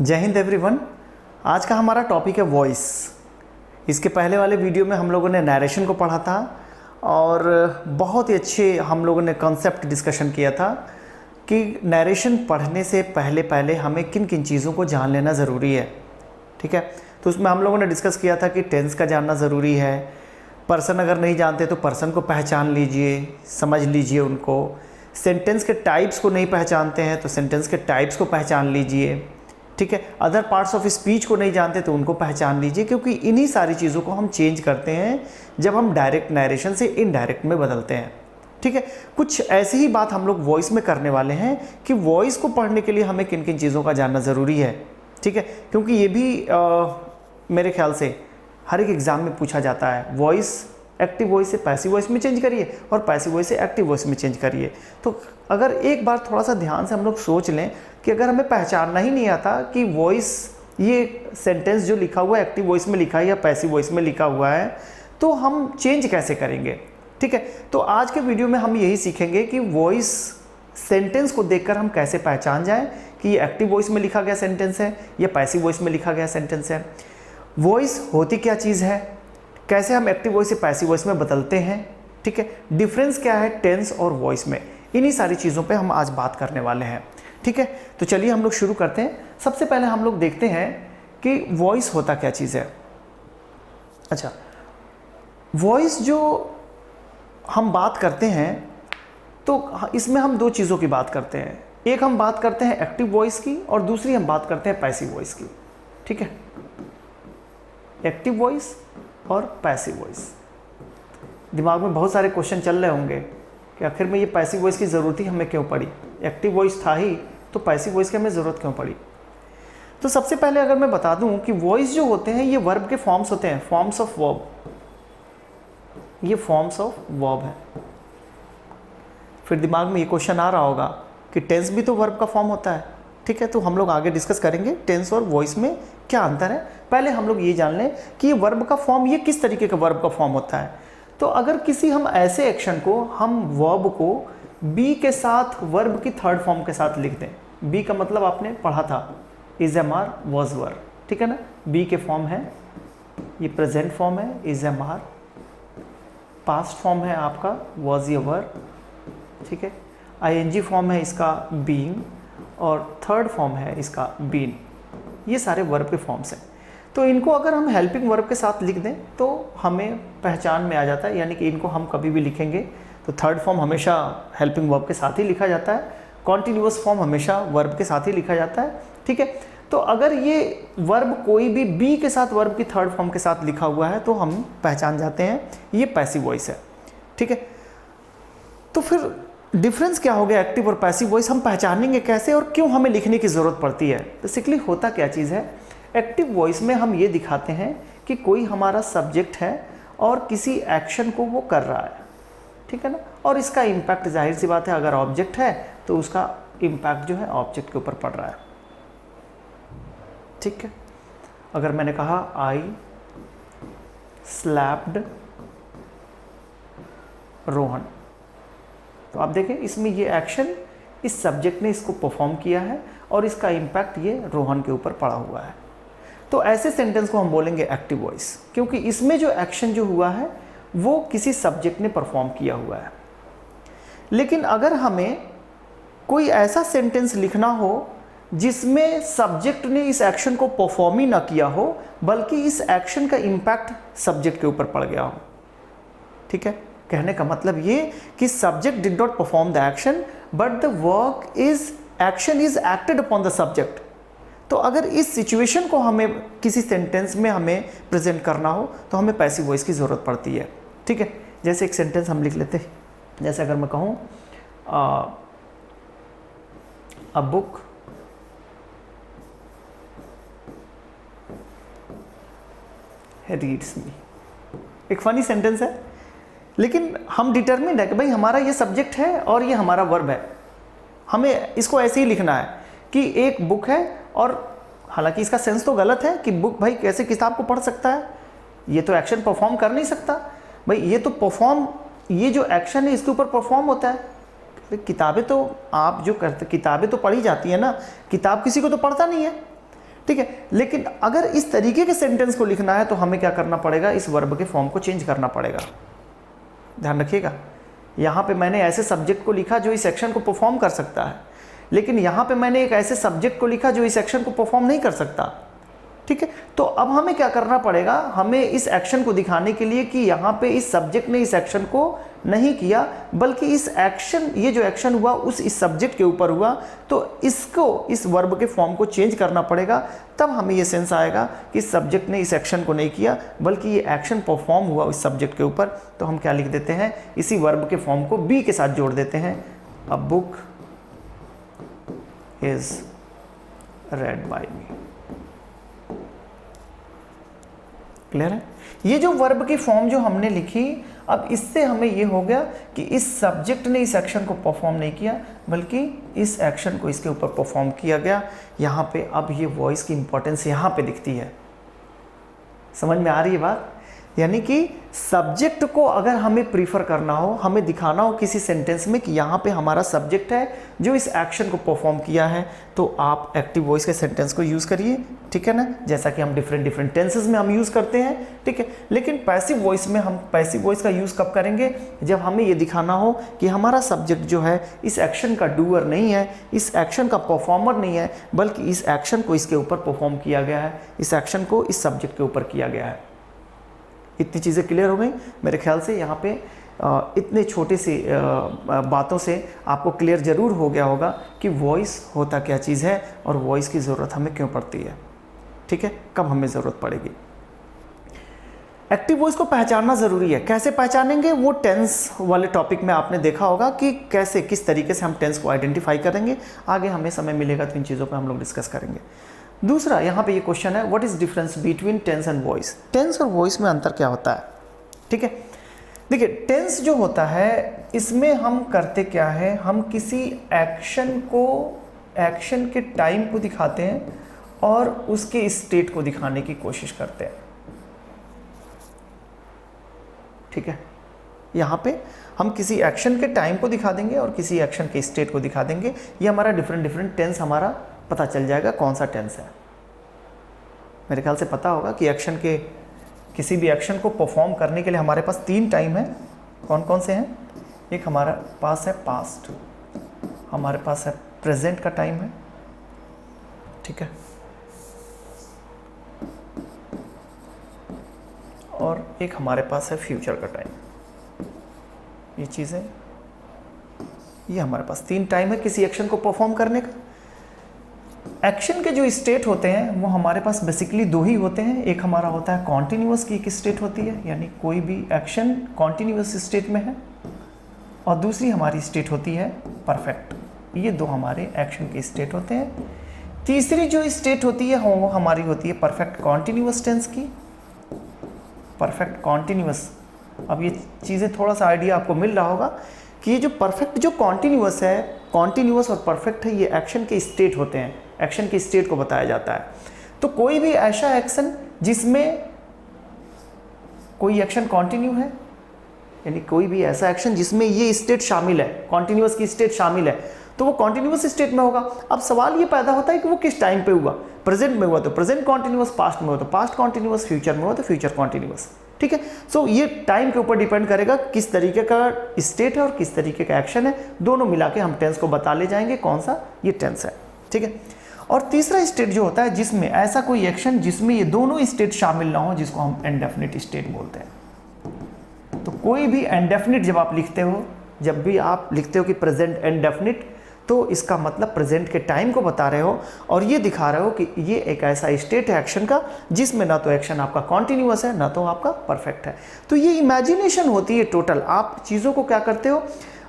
जय हिंद एवरीवन। आज का हमारा टॉपिक है वॉइस। इसके पहले वाले वीडियो में हम लोगों ने नरेशन को पढ़ा था और बहुत ही अच्छे हम लोगों ने कॉन्सेप्ट डिस्कशन किया था कि नरेशन पढ़ने से पहले हमें किन किन चीज़ों को जान लेना ज़रूरी है। ठीक है, तो उसमें हम लोगों ने डिस्कस किया था कि टेंस का जानना ज़रूरी है। पर्सन अगर नहीं जानते तो पर्सन को पहचान लीजिए, समझ लीजिए उनको। सेंटेंस के टाइप्स को नहीं पहचानते हैं तो सेंटेंस के टाइप्स को पहचान लीजिए। ठीक है, अदर पार्ट्स ऑफ स्पीच को नहीं जानते तो उनको पहचान लीजिए, क्योंकि इन्हीं सारी चीज़ों को हम चेंज करते हैं जब हम डायरेक्ट नरेशन से इनडायरेक्ट में बदलते हैं। ठीक है, कुछ ऐसी ही बात हम लोग वॉइस में करने वाले हैं कि वॉइस को पढ़ने के लिए हमें किन किन चीज़ों का जानना ज़रूरी है। ठीक है, क्योंकि ये भी मेरे ख्याल से हर एक एग्ज़ाम में पूछा जाता है, वॉइस एक्टिव वॉइस से पैसिव वॉइस में चेंज करिए और पैसिव वॉइस से एक्टिव वॉइस में चेंज करिए। तो अगर एक बार थोड़ा सा ध्यान से हम लोग सोच लें कि अगर हमें पहचानना ही नहीं आता कि वॉइस, ये सेंटेंस जो लिखा हुआ है एक्टिव वॉइस में लिखा है या पैसिव वॉइस में लिखा हुआ है, तो हम चेंज कैसे करेंगे। ठीक है, तो आज के वीडियो में हम यही सीखेंगे कि वॉइस सेंटेंस को देखकर हम कैसे पहचान जाएं कि ये एक्टिव वॉइस में लिखा गया सेंटेंस है या पैसिव वॉइस में लिखा गया सेंटेंस है। वॉइस होती क्या चीज़ है, कैसे हम एक्टिव वॉइस से पैसिव वॉइस में बदलते हैं। ठीक है, डिफरेंस क्या है टेंस और वॉइस में, इन्हीं सारी चीज़ों पे हम आज बात करने वाले हैं। ठीक है, तो चलिए हम लोग शुरू करते हैं। सबसे पहले हम लोग देखते हैं कि वॉइस होता क्या चीज़ है। अच्छा, वॉइस जो हम बात करते हैं तो इसमें हम दो चीज़ों की बात करते हैं। एक हम बात करते हैं एक्टिव वॉइस की और दूसरी हम बात करते हैं पैसिव वॉइस की। ठीक है, एक्टिव वॉइस और पैसिव वॉइस। दिमाग में बहुत सारे क्वेश्चन चल रहे होंगे कि आखिर में ये पैसिव वॉइस की ज़रूरत ही हमें क्यों पड़ी, एक्टिव वॉइस था ही तो पैसिव वॉइस की हमें ज़रूरत क्यों पड़ी। तो सबसे पहले अगर मैं बता दूं कि वॉइस जो होते हैं ये वर्ब के फॉर्म्स होते हैं, फॉर्म्स ऑफ वर्ब। ये फॉर्म्स ऑफ वर्ब है। फिर दिमाग में ये क्वेश्चन आ रहा होगा कि टेंस भी तो वर्ब का फॉर्म होता है। ठीक है, तो हम लोग आगे डिस्कस करेंगे टेंस और वॉइस में क्या अंतर है। पहले हम लोग ये जान लें कि ये वर्ब का फॉर्म, ये किस तरीके का वर्ब का फॉर्म होता है। तो अगर किसी हम ऐसे एक्शन को, हम वर्ब को बी के साथ वर्ब की थर्ड फॉर्म के साथ लिख दें। बी का मतलब आपने पढ़ा था, is am are was were. ठीक है ना, बी के फॉर्म है, ये प्रेजेंट फॉर्म है is am are, past form है आपका वॉज या वर। ठीक है, आईएनजी फॉर्म है इसका बीइंग और थर्ड फॉर्म है इसका बीन। ये सारे वर्ब के फॉर्म्स हैं। तो इनको अगर हम हेल्पिंग वर्ब के साथ लिख दें तो हमें पहचान में आ जाता है, यानी कि इनको हम कभी भी लिखेंगे तो थर्ड फॉर्म हमेशा हेल्पिंग वर्ब के साथ ही लिखा जाता है, कॉन्टिन्यूअस फॉर्म हमेशा वर्ब के साथ ही लिखा जाता है। ठीक है, तो अगर ये वर्ब कोई भी बी के साथ वर्ब की थर्ड फॉर्म के साथ लिखा हुआ है तो हम पहचान जाते हैं ये पैसिव वॉइस है। ठीक है, तो फिर डिफरेंस क्या हो गया एक्टिव और पैसिव वॉइस, हम पहचानेंगे कैसे और क्यों हमें लिखने की ज़रूरत पड़ती है। बेसिकली होता क्या चीज़ है, एक्टिव वॉइस में हम ये दिखाते हैं कि कोई हमारा सब्जेक्ट है और किसी एक्शन को वो कर रहा है। ठीक है ना, और इसका इम्पैक्ट जाहिर सी बात है, अगर ऑब्जेक्ट है तो उसका इम्पैक्ट जो है ऑब्जेक्ट के ऊपर पड़ रहा है। ठीक है, अगर मैंने कहा आई स्लैप्ड रोहन, तो आप देखें इसमें ये एक्शन, इस सब्जेक्ट ने इसको परफॉर्म किया है और इसका इम्पैक्ट ये रोहन के ऊपर पड़ा हुआ है। तो ऐसे सेंटेंस को हम बोलेंगे एक्टिव वॉइस, क्योंकि इसमें जो एक्शन जो हुआ है वो किसी सब्जेक्ट ने परफॉर्म किया हुआ है। लेकिन अगर हमें कोई ऐसा सेंटेंस लिखना हो जिसमें सब्जेक्ट ने इस एक्शन को परफॉर्म ही ना किया हो, बल्कि इस एक्शन का इम्पैक्ट सब्जेक्ट के ऊपर पड़ गया हो। ठीक है, कहने का मतलब ये कि subject did not perform the action but the work is, action is acted upon the subject. तो अगर इस सिचुएशन को हमें किसी सेंटेंस में हमें प्रेजेंट करना हो तो हमें पैसिव वॉइस की ज़रूरत पड़ती है। ठीक है, जैसे एक सेंटेंस हम लिख लेते हैं, जैसे अगर मैं कहूँ अ बुक रीड्स मी। एक फनी सेंटेंस है, लेकिन हम डिटरमिन्ड है कि भाई हमारा ये सब्जेक्ट है और ये हमारा वर्ब है। हमें इसको ऐसे ही लिखना है कि एक बुक है, और हालांकि इसका सेंस तो गलत है कि बुक भाई कैसे किताब को पढ़ सकता है, ये तो एक्शन परफॉर्म कर नहीं सकता भाई, ये तो परफॉर्म, ये जो एक्शन है इसके ऊपर परफॉर्म होता है। किताबें तो आप जो करते, किताबें तो पढ़ी जाती है ना, किताब किसी को तो पढ़ता नहीं है। ठीक है। लेकिन अगर इस तरीके के सेंटेंस को लिखना है तो हमें क्या करना पड़ेगा, इस वर्ब के फॉर्म को चेंज करना पड़ेगा। ध्यान रखिएगा, यहाँ पे मैंने ऐसे सब्जेक्ट को लिखा जो इस एक्शन को परफॉर्म कर सकता है, लेकिन यहाँ पे मैंने एक ऐसे सब्जेक्ट को लिखा जो इस एक्शन को परफॉर्म नहीं कर सकता। ठीक है, तो अब हमें क्या करना पड़ेगा, हमें इस एक्शन को दिखाने के लिए कि यहाँ पे इस सब्जेक्ट ने इस एक्शन को नहीं किया, बल्कि इस एक्शन, ये जो एक्शन हुआ उस इस सब्जेक्ट के ऊपर हुआ, तो इसको, इस वर्ब के फॉर्म को चेंज करना पड़ेगा। तब हमें ये सेंस आएगा कि इस सब्जेक्ट ने इस एक्शन को नहीं किया, बल्कि ये एक्शन परफॉर्म हुआ इस सब्जेक्ट के ऊपर। तो हम क्या लिख देते हैं, इसी वर्ब के फॉर्म को बी के साथ जोड़ देते हैं, a book is read by me. Clear है? ये जो वर्ब की फॉर्म जो हमने लिखी, अब इससे हमें ये हो गया कि इस सब्जेक्ट ने इस एक्शन को परफॉर्म नहीं किया, बल्कि इस एक्शन को इसके ऊपर परफॉर्म किया गया। यहाँ पे अब ये वॉइस की इंपॉर्टेंस यहाँ पे दिखती है। समझ में आ रही है बात? यानी कि सब्जेक्ट को अगर हमें प्रीफर करना हो, हमें दिखाना हो किसी सेंटेंस में कि यहाँ पे हमारा सब्जेक्ट है जो इस एक्शन को परफॉर्म किया है, तो आप एक्टिव वॉइस के सेंटेंस को यूज़ करिए। ठीक है ना, जैसा कि हम डिफरेंट टेंसेस में हम यूज़ करते हैं। ठीक है, लेकिन पैसिव वॉइस में हम पैसिव वॉइस का यूज़ कब करेंगे, जब हमें ये दिखाना हो कि हमारा सब्जेक्ट जो है इस एक्शन का डूअर नहीं है, इस एक्शन का परफॉर्मर नहीं है, बल्कि इस एक्शन को इसके ऊपर परफॉर्म किया गया है, इस एक्शन को इस सब्जेक्ट के ऊपर किया गया है। इतनी चीज़ें क्लियर हो गई मेरे ख्याल से। यहाँ पे इतने छोटे से बातों से आपको क्लियर ज़रूर हो गया होगा कि वॉइस होता क्या चीज़ है और वॉइस की ज़रूरत हमें क्यों पड़ती है। ठीक है, कब हमें ज़रूरत पड़ेगी। एक्टिव वॉइस को पहचानना ज़रूरी है। कैसे पहचानेंगे, वो टेंस वाले टॉपिक में आपने देखा होगा कि कैसे, किस तरीके से हम टेंस को आइडेंटिफाई करेंगे। आगे हमें समय मिलेगा तो इन चीज़ों पर हम लोग डिस्कस करेंगे। दूसरा, यहाँ पे ये क्वेश्चन है, what is difference between tense and voice. Tense और वॉइस में अंतर क्या होता है। ठीक है, देखिए टेंस जो होता है इसमें हम करते क्या है, हम किसी एक्शन को, एक्शन के टाइम को दिखाते हैं और उसके स्टेट को दिखाने की कोशिश करते हैं। ठीक है, यहाँ पे हम किसी एक्शन के टाइम को दिखा देंगे और किसी एक्शन के स्टेट को दिखा देंगे। ये हमारा डिफरेंट टेंस हमारा पता चल जाएगा कौन सा टेंस है। मेरे ख्याल से पता होगा कि एक्शन के, किसी भी एक्शन को परफॉर्म करने के लिए हमारे पास 3 टाइम है। कौन कौन से हैं? एक हमारा पास है पास्ट, हमारे पास है प्रेजेंट का टाइम है, ठीक है, और एक हमारे पास है फ्यूचर का टाइम। ये चीज़ें, ये हमारे पास 3 टाइम है किसी एक्शन को परफॉर्म करने का। एक्शन के जो स्टेट होते हैं वो हमारे पास बेसिकली 2 ही होते हैं। एक हमारा होता है कॉन्टिन्यूअस की एक स्टेट होती है, यानी कोई भी एक्शन कॉन्टिन्यूअस स्टेट में है, और दूसरी हमारी स्टेट होती है परफेक्ट। ये 2 हमारे एक्शन के स्टेट होते हैं। तीसरी जो स्टेट होती है वो हमारी होती है परफेक्ट कॉन्टिन्यूअस टेंस की, परफेक्ट कॉन्टिन्यूअस। अब ये चीज़ें थोड़ा सा आइडिया आपको मिल रहा होगा कि ये जो परफेक्ट, जो कॉन्टिन्यूअस है, कॉन्टिन्यूअस और परफेक्ट है, ये एक्शन के स्टेट होते हैं, एक्शन के स्टेट को बताया जाता है। तो कोई भी ऐसा एक्शन जिसमें कोई एक्शन कॉन्टिन्यू है, यानी कोई भी ऐसा एक्शन जिसमें ये स्टेट शामिल है, कॉन्टिन्यूअस की स्टेट शामिल है, तो वो कॉन्टिन्यूअस स्टेट में होगा। अब सवाल ये पैदा होता है कि वो किस टाइम पे हुआ। प्रेजेंट में हुआ तो प्रेजेंट कॉन्टिन्यूअस, पास्ट में हुआ तो पास्ट कॉन्टिन्यूअस, फ्यूचर में हुआ तो फ्यूचर कॉन्टिन्यूअस। ठीक है, सो ये टाइम के ऊपर डिपेंड करेगा किस तरीके का स्टेट है और किस तरीके का एक्शन है। दोनों मिला के हम टेंस को बता ले जाएंगे कौन सा ये टेंस है। ठीक है, और तीसरा स्टेट जो होता है जिसमें ऐसा कोई एक्शन जिसमें ये दोनों स्टेट शामिल ना हो, जिसको हम इंडेफिनिट स्टेट बोलते हैं। तो कोई भी इंडेफिनिट जब आप लिखते हो, जब भी आप लिखते हो कि प्रेजेंट इंडेफिनिट, तो इसका मतलब प्रेजेंट के टाइम को बता रहे हो और ये दिखा रहे हो कि ये एक ऐसा स्टेट है एक्शन का जिसमें ना तो एक्शन आपका कॉन्टिन्यूअस है ना तो आपका परफेक्ट है। तो ये इमेजिनेशन होती है टोटल। आप चीज़ों को क्या करते हो,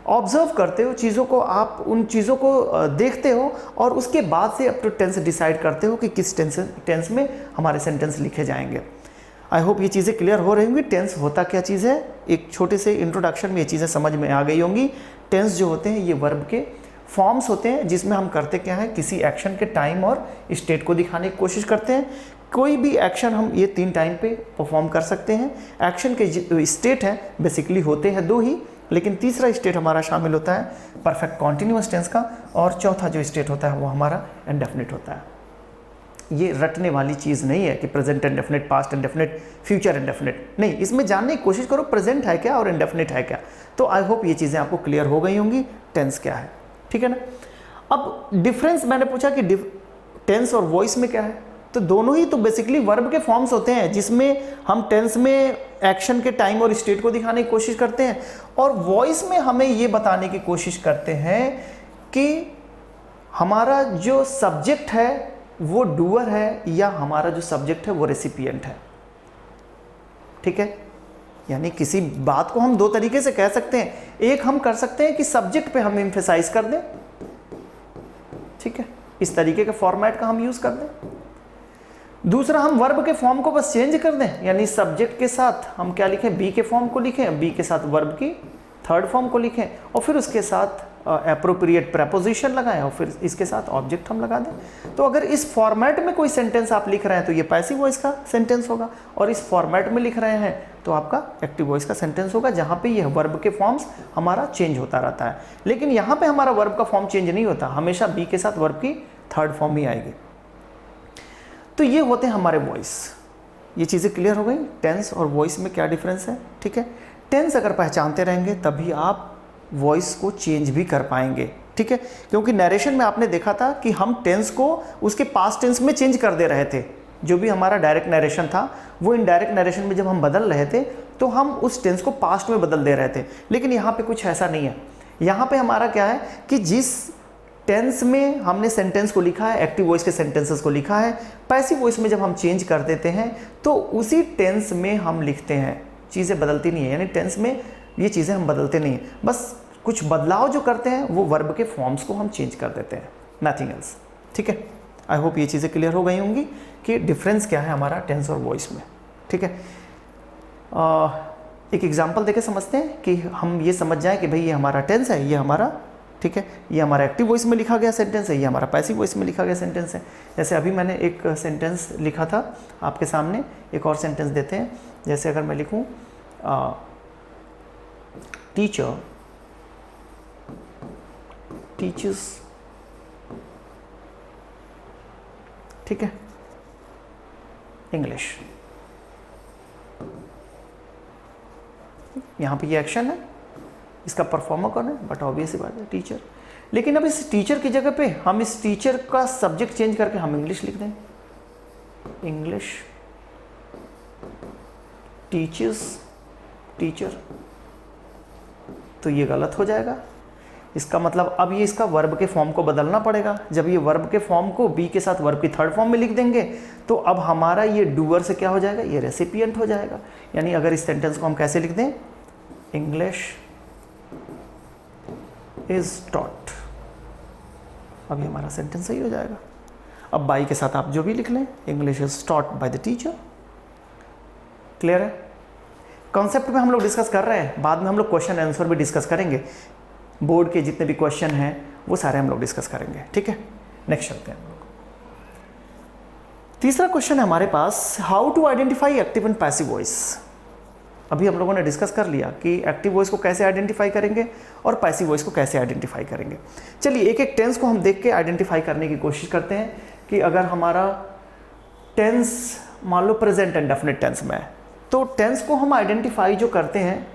ऑब्जर्व करते हो चीज़ों को, आप उन चीज़ों को देखते हो और उसके बाद से अब तो टेंस डिसाइड करते हो कि किस टेंस में हमारे सेंटेंस लिखे जाएंगे। आई होप ये चीज़ें क्लियर हो रही होंगी। टेंस होता क्या चीज़ है, एक छोटे से इंट्रोडक्शन में ये चीज़ें समझ में आ गई होंगी। टेंस जो होते हैं ये वर्ब के फॉर्म्स होते हैं जिसमें हम करते क्या है, किसी एक्शन के टाइम और स्टेट को दिखाने की कोशिश करते हैं। कोई भी एक्शन हम ये 3 टाइम पे परफॉर्म कर सकते हैं। एक्शन के स्टेट हैं बेसिकली होते हैं 2 ही, लेकिन तीसरा स्टेट हमारा शामिल होता है परफेक्ट कॉन्टिन्यूअस टेंस का, और चौथा जो स्टेट होता है वो हमारा इंडेफिनिट होता है। ये रटने वाली चीज़ नहीं है कि present indefinite, past indefinite, future indefinite, नहीं, इसमें जानने की कोशिश करो प्रेजेंट है क्या और इंडेफिनिट है क्या। तो आई होप ये चीज़ें आपको क्लियर हो गई होंगी, टेंस क्या है, ठीक है ना। अब डिफरेंस मैंने पूछा कि टेंस और वॉइस में क्या है, तो दोनों ही तो बेसिकली वर्ब के फॉर्म्स होते हैं, जिसमें हम टेंस में एक्शन के टाइम और स्टेट को दिखाने की कोशिश करते हैं, और वॉइस में हमें ये बताने की कोशिश करते हैं कि हमारा जो सब्जेक्ट है वो डूअर है या हमारा जो सब्जेक्ट है वो रेसिपिएंट है, ठीक है। यानी किसी बात को हम दो तरीके से कह सकते हैं, एक हम कर सकते हैं कि सब्जेक्ट पे हम एम्फेसाइज कर दें, ठीक है, इस तरीके के फॉर्मेट का हम यूज कर दें। दूसरा, हम वर्ब के फॉर्म को बस चेंज कर दें, यानी सब्जेक्ट के साथ हम क्या लिखें, बी के फॉर्म को लिखें, बी के साथ वर्ब की थर्ड फॉर्म को लिखें, और फिर उसके साथ एप्रोप्रिएट प्रेपोजिशन लगाएं, और फिर इसके साथ ऑब्जेक्ट हम लगा दें। तो अगर इस फॉर्मेट में कोई सेंटेंस आप लिख रहे हैं तो ये पैसिव वॉइस का सेंटेंस होगा, और इस फॉर्मेट में लिख रहे हैं तो आपका एक्टिव वॉइस का सेंटेंस होगा, जहां पे यह वर्ब के फॉर्म्स हमारा चेंज होता रहता है। लेकिन यहाँ पे हमारा वर्ब का फॉर्म चेंज नहीं होता, हमेशा बी के साथ वर्ब की थर्ड फॉर्म ही आएगी। तो ये होते हैं हमारे वॉइस। ये चीज़ें क्लियर हो गई, टेंस और वॉइस में क्या डिफरेंस है, ठीक है। टेंस अगर पहचानते रहेंगे तभी आप वॉइस को चेंज भी कर पाएंगे, ठीक है, क्योंकि नरेशन में आपने देखा था कि हम टेंस को उसके पास्ट टेंस में चेंज कर दे रहे थे। जो भी हमारा डायरेक्ट नरेशन था वो इनडायरेक्ट नरेशन में जब हम बदल रहे थे तो हम उस टेंस को पास्ट में बदल दे रहे थे। लेकिन यहाँ पे कुछ ऐसा नहीं है, यहाँ पे हमारा क्या है कि जिस टेंस में हमने सेंटेंस को लिखा है, एक्टिव वॉइस के सेंटेंसेस को लिखा है, पैसिव वॉइस में जब हम चेंज कर देते हैं तो उसी टेंस में हम लिखते हैं, चीज़ें बदलती नहीं है। यानी टेंस में ये चीज़ें हम बदलते नहीं हैं, बस कुछ बदलाव जो करते हैं वो वर्ब के फॉर्म्स को हम चेंज कर देते हैं, नथिंग एल्स, ठीक है। आई होप ये चीज़ें क्लियर हो गई होंगी कि डिफरेंस क्या है हमारा टेंस और वॉइस में, ठीक है। एक एग्जांपल देके समझते हैं कि हम ये समझ जाएं कि भाई ये हमारा टेंस है, ये हमारा, ठीक है, ये हमारा एक्टिव वॉइस में लिखा गया सेंटेंस है, ये हमारा पैसिव वॉइस में लिखा गया सेंटेंस है। जैसे अभी मैंने एक सेंटेंस लिखा था आपके सामने, एक और सेंटेंस देते हैं। जैसे अगर मैं लिखूं टीचर टीचर्स, ठीक है, इंग्लिश, यहां पे ये एक्शन है, इसका परफॉर्मर कौन है, बट ऑब्वियस बात है टीचर। लेकिन अब इस टीचर की जगह पे हम इस टीचर का सब्जेक्ट चेंज करके हम इंग्लिश लिख दें, इंग्लिश टीचर्स टीचर, तो ये गलत हो जाएगा। इसका मतलब अब ये इसका वर्ब के फॉर्म को बदलना पड़ेगा। जब ये वर्ब के फॉर्म को बी के साथ वर्ब की थर्ड फॉर्म में लिख देंगे तो अब हमारा ये डूअर से क्या हो जाएगा, ये रेसिपिएंट हो जाएगा। यानी अगर इस सेंटेंस को हम कैसे लिख दें, इंग्लिश इज टॉट, अभी हमारा सेंटेंस सही हो जाएगा। अब बाई के साथ आप जो भी लिख लें, English is taught by the teacher. Clear है? कॉन्सेप्ट पे हम लोग डिस्कस कर रहे हैं, बाद में हम लोग क्वेश्चन आंसर भी डिस्कस करेंगे। बोर्ड के जितने भी क्वेश्चन हैं वो सारे हम लोग डिस्कस करेंगे, ठीक है। नेक्स्ट चलते हैं हम लोग। तीसरा क्वेश्चन है हमारे पास, how to identify active and passive voice. अभी हम लोगों ने डिस्कस कर लिया कि एक्टिव वॉइस को कैसे आइडेंटिफाई करेंगे और पैसिव वॉइस को कैसे आइडेंटिफाई करेंगे। चलिए एक एक टेंस को हम देख के आइडेंटिफाई करने की कोशिश करते हैं कि अगर हमारा टेंस मान लो प्रेजेंट इंडेफिनिट टेंस में है, तो टेंस को हम आइडेंटिफाई जो करते हैं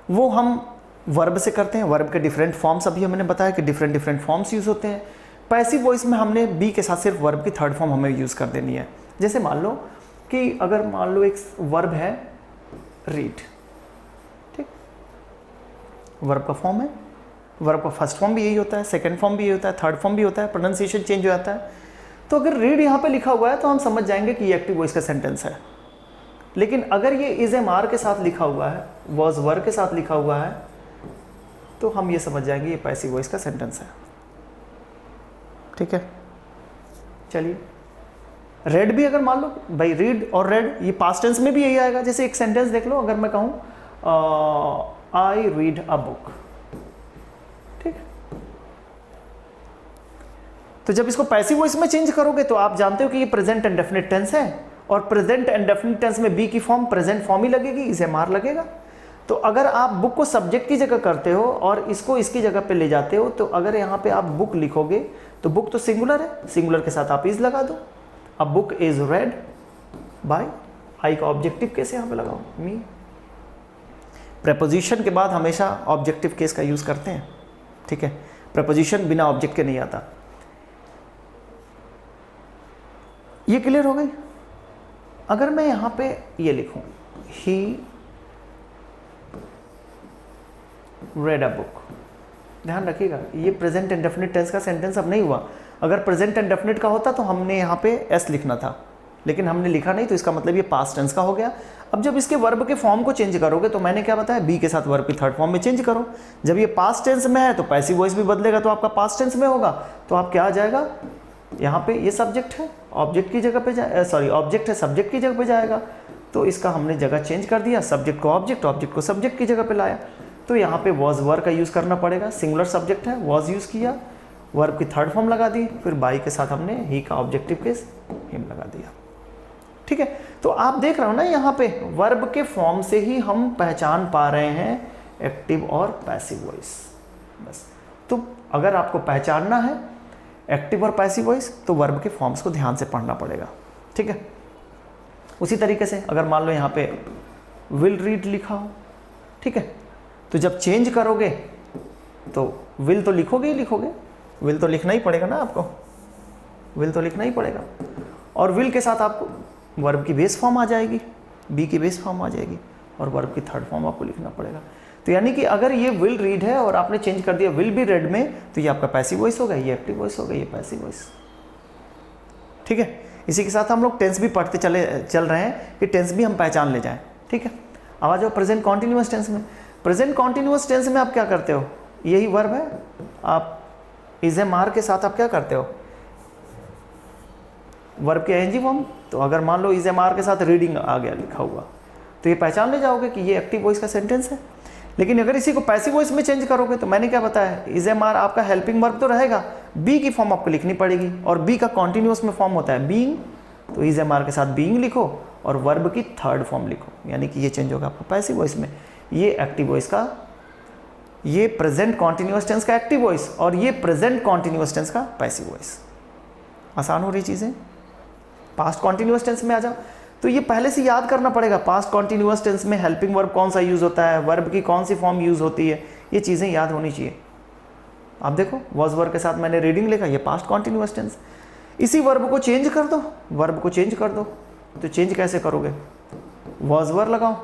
वो हम वर्ब से करते हैं। वर्ब के डिफरेंट फॉर्म्स अभी हमने बताया कि डिफरेंट फॉर्म्स यूज़ होते हैं। पैसिव वॉइस में हमने बी के साथ सिर्फ वर्ब की थर्ड फॉर्म हमें यूज़ कर देनी है। जैसे मान लो कि अगर मान लो एक वर्ब है रीड, ठीक, वर्ब का फॉर्म है, वर्ब का फर्स्ट फॉर्म भी यही होता है, सेकंड फॉर्म भी यही होता है, थर्ड फॉर्म भी होता है, प्रोनाउंसिएशन चेंज हो जाता है। तो अगर रीड यहाँ पे लिखा हुआ है तो हम समझ जाएंगे कि ये एक्टिव वॉइस का सेंटेंस है। लेकिन अगर ये इज एम आर के साथ लिखा हुआ है, वॉज वर के साथ लिखा हुआ है, तो हम ये समझ जाएंगे ये पैसिव वॉइस का सेंटेंस है, ठीक है। चलिए रेड भी अगर मान लो भाई रीड और रेड ये पास्ट टेंस में भी यही आएगा। जैसे एक सेंटेंस देख लो, अगर मैं कहूँ आई रीड अ बुक, ठीक, तो जब इसको पैसिव वॉइस में चेंज करोगे तो आप जानते हो कि ये प्रेजेंट इंडेफिनिट टेंस है और प्रेजेंट इंडेफिनिट टेंस में बी की फॉर्म प्रेजेंट फॉर्म ही लगेगी, इज एम आर लगेगा। तो अगर आप बुक को सब्जेक्ट की जगह करते हो और इसको इसकी जगह पे ले जाते हो, तो अगर यहाँ पे आप बुक लिखोगे तो बुक तो सिंगुलर है, सिंगुलर के साथ आप इज लगा दो। अब बुक इज रेड बाय, आई का ऑब्जेक्टिव केस यहाँ पे लगाओ, मी। प्रेपोजिशन के बाद हमेशा ऑब्जेक्टिव केस का यूज करते हैं, ठीक है। प्रेपोजिशन बिना ऑब्जेक्ट के नहीं आता। ये क्लियर हो गई। अगर मैं यहां पे ये लिखूं, ही रेड अ बुक, ध्यान रखिएगा ये प्रेजेंट इंडेफिनिट टेंस का सेंटेंस अब नहीं हुआ। अगर प्रेजेंट इंडेफिनिट का होता तो हमने यहाँ पे एस लिखना था, लेकिन हमने लिखा नहीं, तो इसका मतलब ये पास्ट टेंस का हो गया। अब जब इसके वर्ब के फॉर्म को चेंज करोगे तो मैंने क्या बताया, बी के साथ वर्ब की थर्ड फॉर्म में चेंज करो। जब ये पास्ट टेंस में है तो पैसिव वॉइस भी बदलेगा, तो आपका पास्ट टेंस में होगा, तो आप क्या आ जाएगा, यहाँ पे ये सब्जेक्ट है, ऑब्जेक्ट की जगह पे सॉरी ऑब्जेक्ट है, सब्जेक्ट की जगह पे जाएगा। तो इसका हमने जगह चेंज कर दिया, सब्जेक्ट को ऑब्जेक्ट, ऑब्जेक्ट को सब्जेक्ट की जगह पे लाया। तो यहाँ पे वॉज वर का यूज़ करना पड़ेगा, सिंगुलर सब्जेक्ट है, वॉज यूज़ किया, वर्ब की थर्ड फॉर्म लगा दी, फिर बाई के साथ हमने ही का ऑब्जेक्टिव केस हिम लगा दिया, ठीक है। तो आप देख रहे हो ना, यहाँ पे वर्ब के फॉर्म से ही हम पहचान पा रहे हैं एक्टिव और पैसिव वॉइस, बस। तो अगर आपको पहचानना है एक्टिव और पैसिव वॉइस तो वर्ब के फॉर्म्स को ध्यान से पढ़ना पड़ेगा, ठीक है। उसी तरीके से अगर मान लो यहाँ पे विल रीड लिखा हो, ठीक है, तो जब चेंज करोगे तो विल तो लिखोगे ही लिखोगे, विल तो लिखना ही पड़ेगा ना आपको, विल तो लिखना ही पड़ेगा। और विल के साथ आपको वर्ब की बेस फॉर्म आ जाएगी, बी की बेस फॉर्म आ जाएगी, और वर्ब की थर्ड फॉर्म आपको लिखना पड़ेगा। तो यानी कि अगर ये विल रीड है और आपने चेंज कर दिया विल बी रेड में, तो ये आपका पैसिव वॉइस होगा, ये एक्टिव वॉइस होगा, ये पैसिव वॉइस, ठीक है। इसी के साथ हम लोग टेंस भी पढ़ते चल रहे हैं कि टेंस भी हम पहचान ले जाएं, ठीक है। अब आ जाओ प्रेजेंट कॉन्टिन्यूअस टेंस में। प्रेजेंट कॉन्टिन्यूअस टेंस में आप क्या करते हो, यही वर्ब है, आप इज एम आर के साथ आप क्या करते हो, वर्ब के आईएनजी फॉर्म। तो अगर मान लो इज एम आर के साथ रीडिंग आ गया लिखा हुआ, तो ये पहचान ले जाओगे कि ये एक्टिव वॉइस का सेंटेंस है। लेकिन अगर इसी को पैसिव वॉइस में चेंज करोगे तो मैंने क्या बताया, इज एम आर आपका हेल्पिंग वर्ब तो रहेगा, बी की फॉर्म आपको लिखनी पड़ेगी, और बी का कॉन्टिन्यूअस में फॉर्म होता है बीइंग, तो इज एम आर के साथ बीइंग लिखो और वर्ब की थर्ड फॉर्म लिखो, यानी कि ये चेंज होगा आपका पैसिव वॉइस में। ये एक्टिव वॉइस का, ये प्रेजेंट कॉन्टिन्यूअस टेंस का एक्टिव वॉइस, और ये प्रेजेंट कॉन्टिन्यूअस टेंस का पैसिव वॉइस। आसान हो रही चीज़ें। पास्ट कॉन्टिन्यूअस टेंस में आ जाओ, तो ये पहले से याद करना पड़ेगा, पास्ट कॉन्टिन्यूअस टेंस में हेल्पिंग वर्ब कौन सा यूज़ होता है, वर्ब की कौन सी फॉर्म यूज़ होती है, ये चीज़ें याद होनी चाहिए। आप देखो वॉज वर्ब के साथ मैंने रीडिंग लिखा, ये पास्ट कॉन्टिन्यूअस टेंस। इसी वर्ब को चेंज कर दो, वर्ब को चेंज कर दो, तो चेंज कैसे करोगे, वॉज वर्ब लगाओ,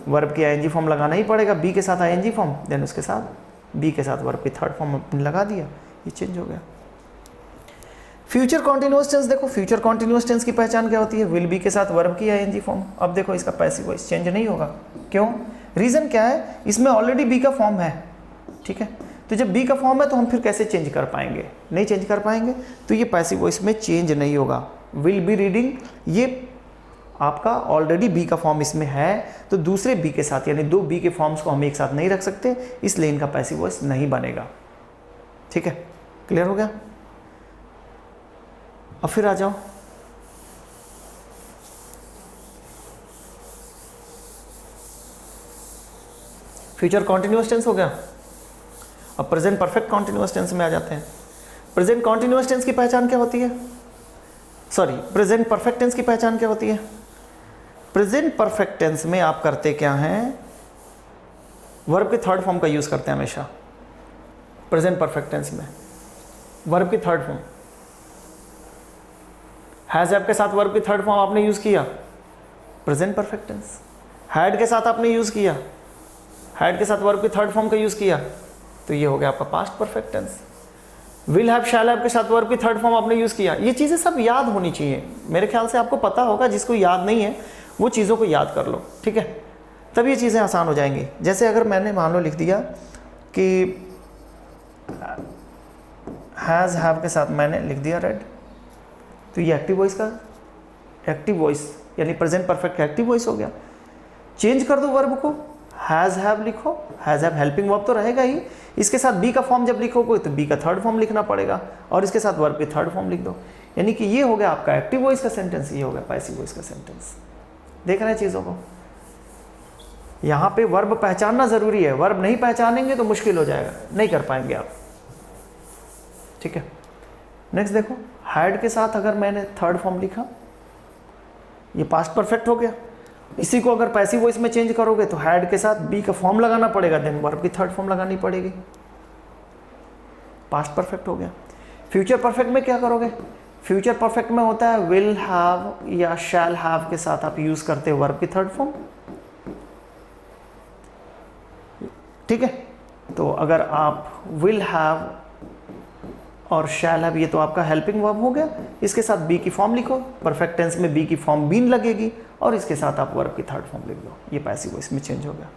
वर्ब की आईएनजी फॉर्म लगाना ही पड़ेगा, बी के साथ आईएनजी फॉर्म, देन उसके साथ बी के साथ वर्ब की थर्ड फॉर्म अपने लगा दिया, ये चेंज हो गया। फ्यूचर कॉन्टिन्यूअस टेंस देखो, फ्यूचर कॉन्टिन्यूअस टेंस की पहचान क्या होती है, विल बी के साथ वर्ब की आईएनजी फॉर्म। अब देखो इसका पैसिव वॉइस चेंज नहीं होगा, क्यों, रीज़न क्या है, इसमें ऑलरेडी बी का फॉर्म है, ठीक है। तो जब बी का फॉर्म है तो हम फिर कैसे चेंज कर पाएंगे, नहीं चेंज कर पाएंगे, तो ये पैसिव वॉइस में चेंज नहीं होगा। विल बी रीडिंग, ये आपका ऑलरेडी बी का फॉर्म इसमें है, तो दूसरे बी के साथ, यानी दो बी के फॉर्म्स को हम एक साथ नहीं रख सकते, इसलिए इनका पैसिव वॉइस नहीं बनेगा, ठीक है। क्लियर हो गया। अब फिर आ जाओ फ्यूचर कॉन्टिन्यूअस टेंस हो गया। अब प्रेजेंट परफेक्ट कॉन्टिन्यूअस टेंस में आ जाते हैं। प्रेजेंट कॉन्टिन्यूअस टेंस की पहचान क्या होती है, सॉरी प्रेजेंट परफेक्ट टेंस की पहचान क्या होती है। प्रेजेंट परफेक्ट टेंस में आप करते क्या हैं, वर्ब के थर्ड फॉर्म का यूज करते हैं हमेशा। प्रेजेंट परफेक्ट टेंस में वर्ब की थर्ड फॉर्म, हैज हैव के साथ वर्ब की थर्ड फॉर्म आपने यूज किया, प्रेजेंट परफेक्ट टेंस। हैड के साथ आपने यूज किया, हैड के साथ वर्ब की थर्ड फॉर्म का यूज किया, तो ये हो गया आपका past perfect tense. Will have, shall have के साथ वर्ब की थर्ड फॉर्म आपने यूज किया। ये चीजें सब याद होनी चाहिए, मेरे ख्याल से आपको पता होगा, जिसको याद नहीं है वो चीज़ों को याद कर लो, ठीक है, तब ये चीज़ें आसान हो जाएंगी। जैसे अगर मैंने मान लो लिख दिया कि हैज़ हैव के साथ मैंने लिख दिया रेड, तो ये एक्टिव वॉइस का एक्टिव वॉइस यानी प्रेजेंट परफेक्ट का एक्टिव वॉइस हो गया। चेंज कर दो वर्ब को, हैज़ हैव लिखो, हैज़ हैव हेल्पिंग वर्ब तो रहेगा ही, इसके साथ बी का फॉर्म जब लिखोगे तो बी का थर्ड फॉर्म लिखना पड़ेगा, और इसके साथ वर्ब की थर्ड फॉर्म लिख दो, यानी कि ये हो गया आपका एक्टिव वॉइस का सेंटेंस, ये हो गया पैसिव वॉइस का सेंटेंस। देख रहे हैं चीज़ों को, यहाँ पे वर्ब पहचानना ज़रूरी है, वर्ब नहीं पहचानेंगे तो मुश्किल हो जाएगा, नहीं कर पाएंगे आप। ठीक है। नेक्स्ट देखो, हैड के साथ अगर मैंने थर्ड फॉर्म लिखा, ये पास्ट परफेक्ट हो गया। इसी को अगर पैसिव वॉइस में चेंज करोगे तो हैड के साथ बी का फॉर्म लगाना पड़ेगा, देन वर्ब की थर्ड फॉर्म लगानी पड़ेगी। पास्ट परफेक्ट हो गया। फ्यूचर परफेक्ट में क्या करोगे? फ्यूचर परफेक्ट में होता है विल हैव या शैल हैव के साथ आप यूज करते हो वर्ब की थर्ड फॉर्म, ठीक है। तो अगर आप विल हैव और शैल हैव, ये तो आपका हेल्पिंग वर्ब हो गया, इसके साथ बी की फॉर्म लिखो, परफेक्ट टेंस में बी की फॉर्म बीन लगेगी और इसके साथ आप वर्ब की थर्ड फॉर्म लिख दो, ये पैसिव वॉइस में चेंज हो गया,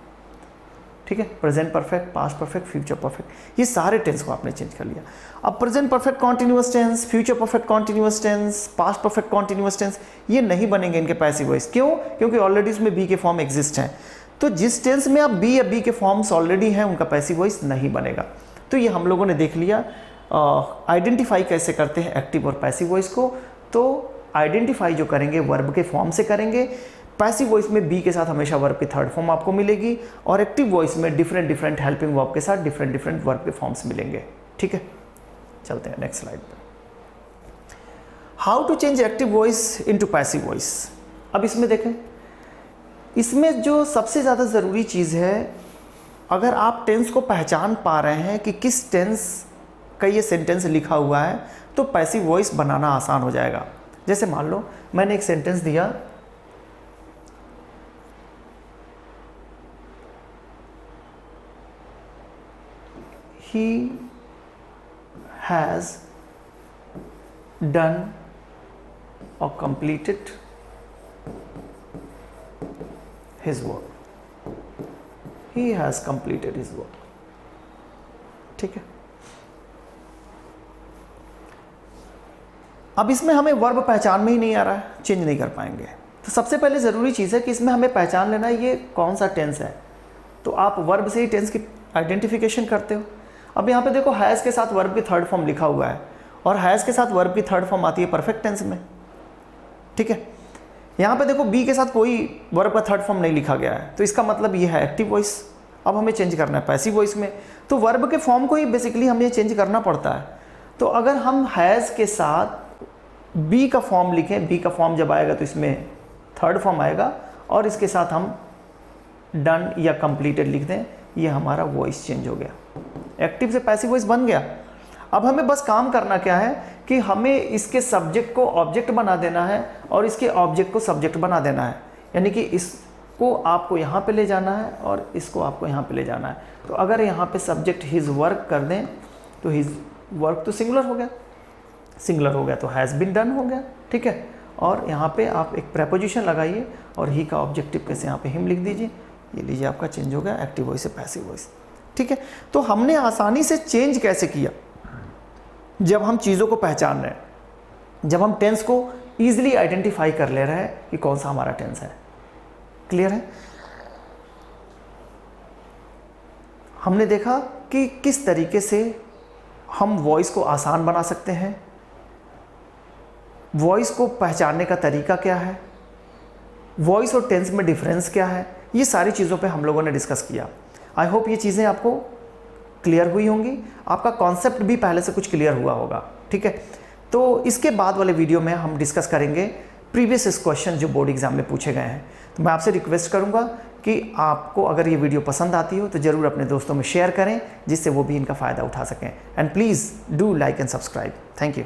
ठीक है। Present perfect, past perfect, future perfect, ये सारे टेंस को आपने चेंज कर लिया। अब present perfect continuous tense, future perfect continuous tense, past perfect continuous tense, ये नहीं बनेंगे इनके पैसिव वॉइस। क्यों? क्योंकि ऑलरेडी उसमें बी के फॉर्म एग्जिस्ट हैं। तो जिस टेंस में आप बी या बी के फॉर्म्स ऑलरेडी हैं उनका पैसिव वॉइस नहीं बनेगा। तो ये हम लोगों ने देख लिया आइडेंटिफाई कैसे करते हैं एक्टिव और पैसिव वॉइस को। तो आइडेंटिफाई जो करेंगे वर्ब के फॉर्म से करेंगे। पैसिव वॉइस में बी के साथ हमेशा वर्ब की थर्ड फॉर्म आपको मिलेगी और एक्टिव वॉइस में डिफरेंट हेल्पिंग वर्ब के साथ डिफरेंट वर्ब के फॉर्म्स मिलेंगे, ठीक है। चलते हैं नेक्स्ट स्लाइड पे। How to change active voice into passive voice. अब इसमें देखें, इसमें जो सबसे ज़्यादा ज़रूरी चीज़ है, अगर आप टेंस को पहचान पा रहे हैं कि किस टेंस का ये सेंटेंस लिखा हुआ है तो पैसिव वॉइस बनाना आसान हो जाएगा। जैसे मान लो मैंने एक सेंटेंस दिया, he has done or completed his work, he has completed his work, ठीक है। अब इसमें हमें वर्ब पहचान में ही नहीं आ रहा है, चेंज नहीं कर पाएंगे। तो सबसे पहले ज़रूरी चीज़ है कि इसमें हमें पहचान लेना है ये कौन सा टेंस है। तो आप वर्ब से ही टेंस की आइडेंटिफिकेशन करते हो। अब यहाँ पे देखो हैज़ के साथ वर्ब की थर्ड फॉर्म लिखा हुआ है और हैज़ के साथ वर्ब की थर्ड फॉर्म आती है परफेक्ट टेंस में, ठीक है। यहाँ पे देखो बी के साथ कोई वर्ब का थर्ड फॉर्म नहीं लिखा गया है, तो इसका मतलब ये है एक्टिव वॉइस। अब हमें चेंज करना है पैसिव वॉइस में, तो वर्ब के फॉर्म को ही बेसिकली हमें चेंज करना पड़ता है। तो अगर हम हैज़ के साथ बी का फॉर्म लिखें, बी का फॉर्म जब आएगा तो इसमें थर्ड फॉर्म आएगा और इसके साथ हम डन या कंप्लीटेड लिख दें, ये हमारा वॉइस चेंज हो गया, एक्टिव से पैसिव वॉइस बन गया। अब हमें बस काम करना क्या है कि हमें इसके सब्जेक्ट को ऑब्जेक्ट बना देना है और इसके ऑब्जेक्ट को सब्जेक्ट बना देना है, यानी कि इसको आपको यहाँ पे ले जाना है और इसको आपको यहाँ पे ले जाना है। तो अगर यहाँ पे सब्जेक्ट हिज वर्क कर दें तो हिज वर्क तो सिंगुलर हो गया, सिंगुलर हो गया तो हैज़ बीन डन हो गया, ठीक है। और यहाँ पे आप एक प्रेपोजिशन लगाइए और ही का ऑब्जेक्टिव कैसे यहाँ पे हिम लिख दीजिए, ये लीजिए आपका चेंज हो गया एक्टिव वॉइस से पैसिव वॉइस, ठीक है। तो हमने आसानी से चेंज कैसे किया, जब हम चीज़ों को पहचान रहे हैं, जब हम टेंस को ईजिली आइडेंटिफाई कर ले रहे हैं कि कौन सा हमारा टेंस है। क्लियर है? हमने देखा कि किस तरीके से हम वॉइस को आसान बना सकते हैं, वॉइस को पहचानने का तरीका क्या है, वॉइस और टेंस में डिफरेंस क्या है, ये सारी चीज़ों पे हम लोगों ने डिस्कस किया। आई होप ये चीज़ें आपको क्लियर हुई होंगी, आपका कॉन्सेप्ट भी पहले से कुछ क्लियर हुआ होगा, ठीक है। तो इसके बाद वाले वीडियो में हम डिस्कस करेंगे प्रीवियस क्वेश्चन जो बोर्ड एग्जाम में पूछे गए हैं। तो मैं आपसे रिक्वेस्ट करूंगा कि आपको अगर ये वीडियो पसंद आती हो तो ज़रूर अपने दोस्तों में शेयर करें जिससे वो भी इनका फ़ायदा उठा सकें। And please do like and subscribe. Thank you.